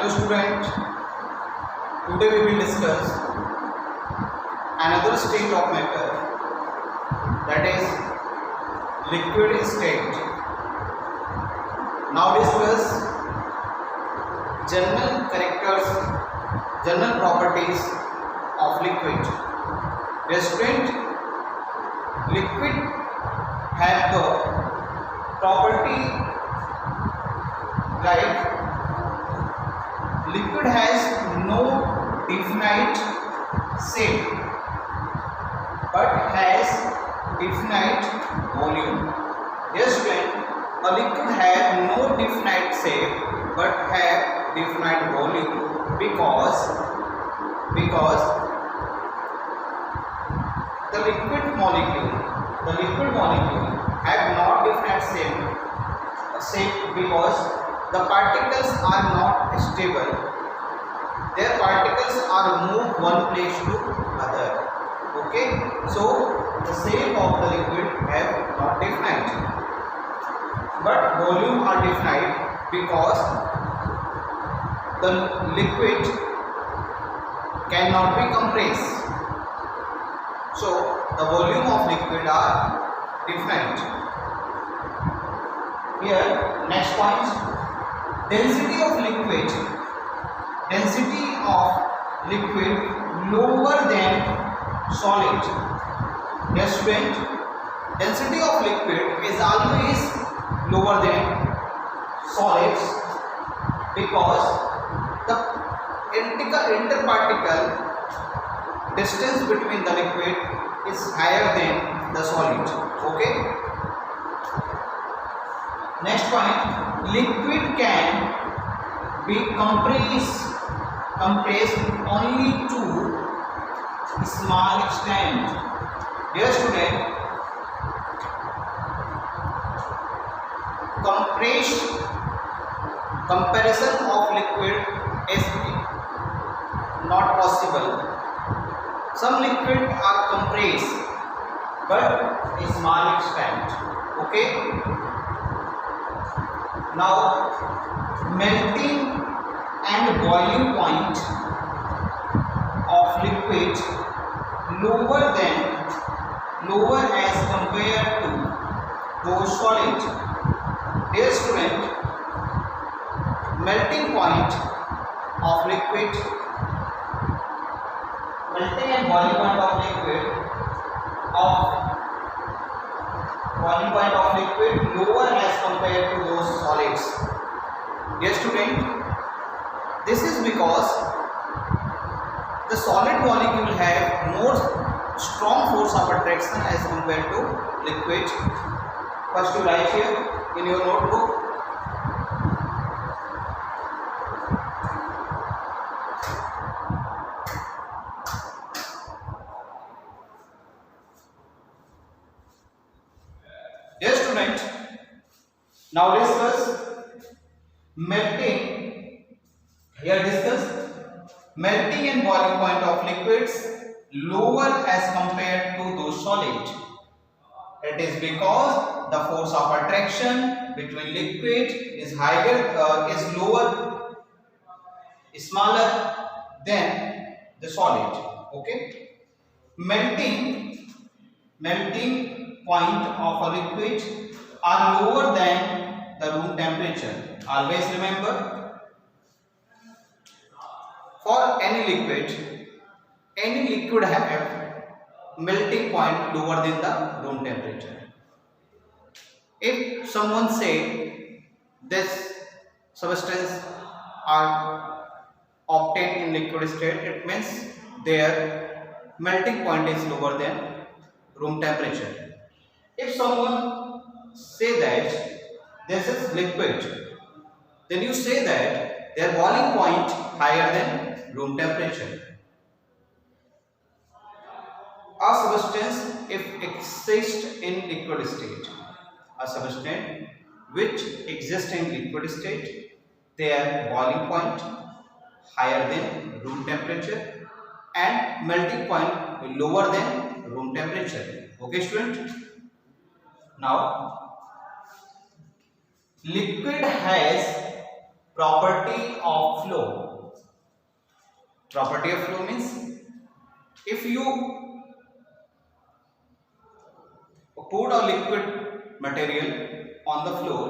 Hello student, today we will discuss another state of matter, that is liquid state. Now discuss general characters, general properties of liquid. Dear student, liquid have the property like liquid has no definite shape but has definite volume. Yes friend, a liquid has no definite shape but have definite volume because the liquid molecule have not definite shape because the particles are not stable. Their particles are moved one place to other. Okay, so the shape of the liquid have not definite, but volume are definite because the liquid cannot be compressed. So the volume of liquid are definite. Here, next point. Density of liquid lower than solid. Yes friend, density of liquid is always lower than solids because the interparticle distance between the liquid is higher than the solid. Okay. Next point. Liquid can be compressed only to a small extent. Dear student, comparison of liquid is not possible. Some liquid are compressed but a small extent. Okay. Now, melting and boiling point of liquid lower as compared to those solid. Dear student, melting point of liquid, melting and boiling point of liquid lower as compared to those solids. Dear student, this is because the solid molecule have more strong force of attraction as compared to liquid. First you write here in your notebook. Dear student, now discuss melting. Here discuss melting and boiling point of liquids lower as compared to those solid. It is because the force of attraction between liquid is smaller than the solid. Okay. Melting point of a liquid are lower than the room temperature. Always remember, for any liquid have melting point lower than the room temperature. If someone say this substance are obtained in liquid state, it means their melting point is lower than room temperature. If someone say that this is liquid, then you say that their boiling point higher than room temperature. A substance if exists in liquid state, a substance which exists in liquid state, their boiling point higher than room temperature and melting point lower than room temperature. Okay student? Now liquid has property of flow. Property of flow means if you put a liquid material on the floor,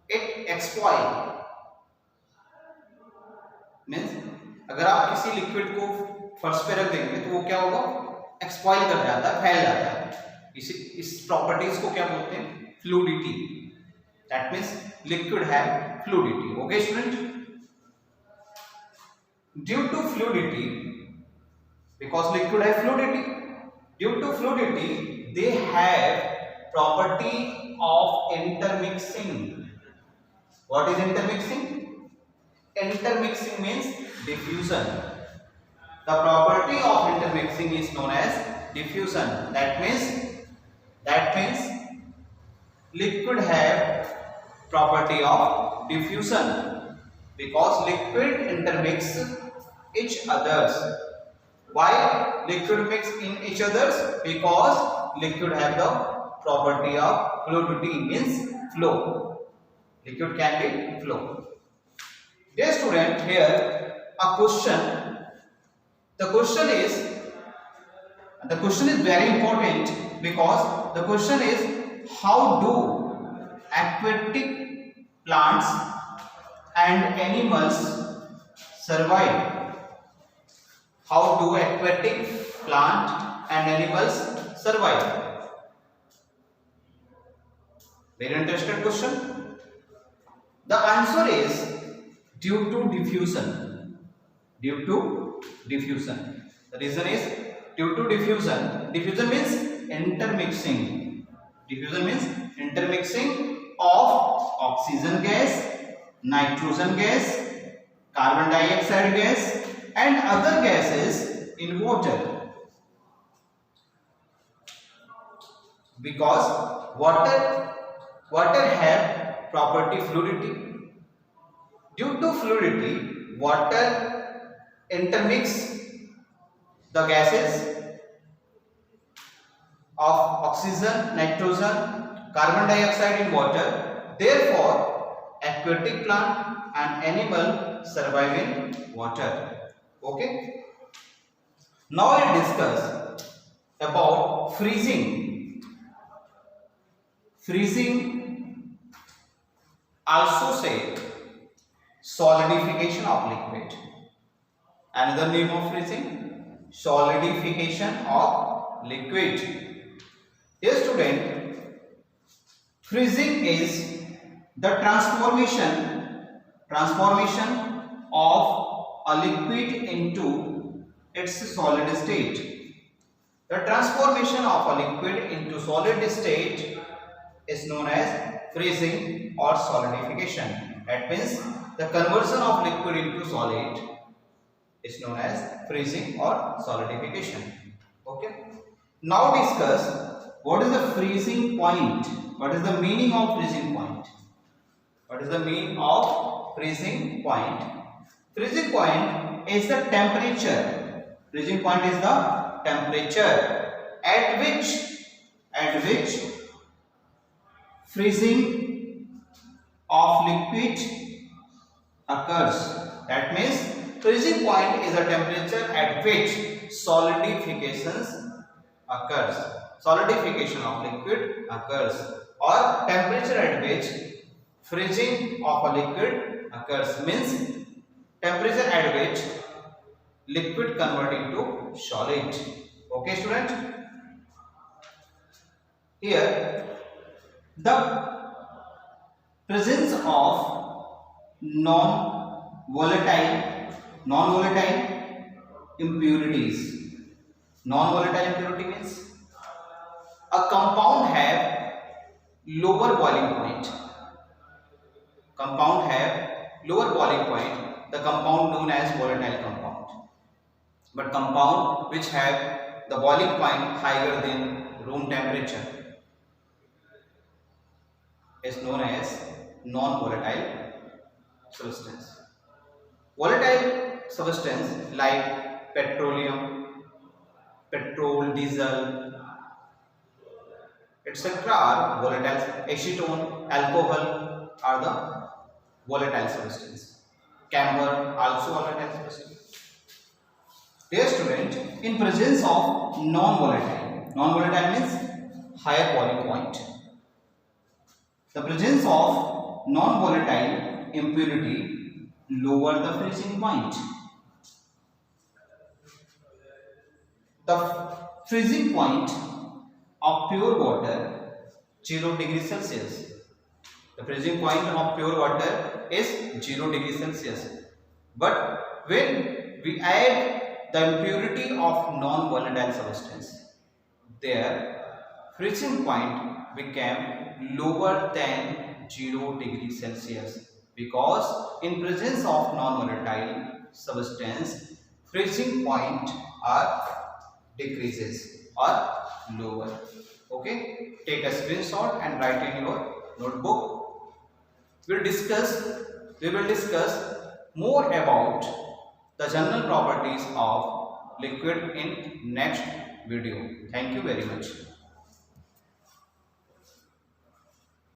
it expel means अगर आप किसी liquid को फर्श पे रख देंगे तो वो क्या होगा, एक्सपाइल कर जाता है, फैल जाता है। इस प्रॉपर्टीज को क्या बोलते हैं, fluidity. That means liquid have fluidity. Okay student, due to fluidity, because liquid have fluidity, due to fluidity they have property of intermixing. What is intermixing? Intermixing means diffusion. The property of intermixing is known as diffusion. That means liquid have property of diffusion because liquid intermix each others. Why liquid mix in each others? Because liquid have the property of fluidity, means flow. Liquid can be flow. Dear student, here a question. The question is very important because the question is, how do aquatic plants and animals survive? How do aquatic plant and animals survive? Very interesting question. The answer is due to diffusion. Due to diffusion. The reason is due to diffusion. Diffusion means intermixing. Diffusion means intermixing of oxygen gas, nitrogen gas, carbon dioxide gas and other gases in water. Because water have property fluidity. Due to fluidity, water intermix the gases of oxygen, nitrogen, carbon dioxide in water. Therefore, aquatic plant and animal survive in water. Okay. Now we discuss about freezing. Freezing also say solidification of liquid. Another name of freezing, solidification of liquid. Dear student, freezing is the transformation of a liquid into its solid state. The transformation of a liquid into solid state is known as freezing or solidification. That means the conversion of liquid into solid is known as freezing or solidification. Okay. Now discuss what is the freezing point. What is the meaning of freezing point? What is the meaning of freezing point? Freezing point is the temperature. Freezing point is the temperature at which freezing of liquid occurs. That means freezing point is a temperature at which solidifications occurs. Solidification of liquid occurs, or temperature at which freezing of a liquid occurs means temperature at which liquid convert into solid. Okay student, here the presence of non-volatile impurities. Non-volatile impurity means a compound have lower boiling point. Compound have lower boiling point, the compound known as volatile compound. But compound which have the boiling point higher than room temperature is known as non-volatile substance. Volatile substance like petroleum, petrol, diesel, etc. are volatile. Acetone, alcohol are the volatile substance. Camber also volatile substance. Dear student, in presence of non-volatile means higher boiling point. The presence of non-volatile impurity lower the freezing point. The freezing point of pure water 0 degrees Celsius. The freezing point of pure water is 0 degrees Celsius. But when we add the impurity of non-volatile substance, their freezing point became lower than 0 degrees Celsius, because in presence of non-volatile substance, freezing point are decreases or lower. Okay, take a screenshot and write in your notebook. We will discuss more about the general properties of liquid in next video. Thank you very much.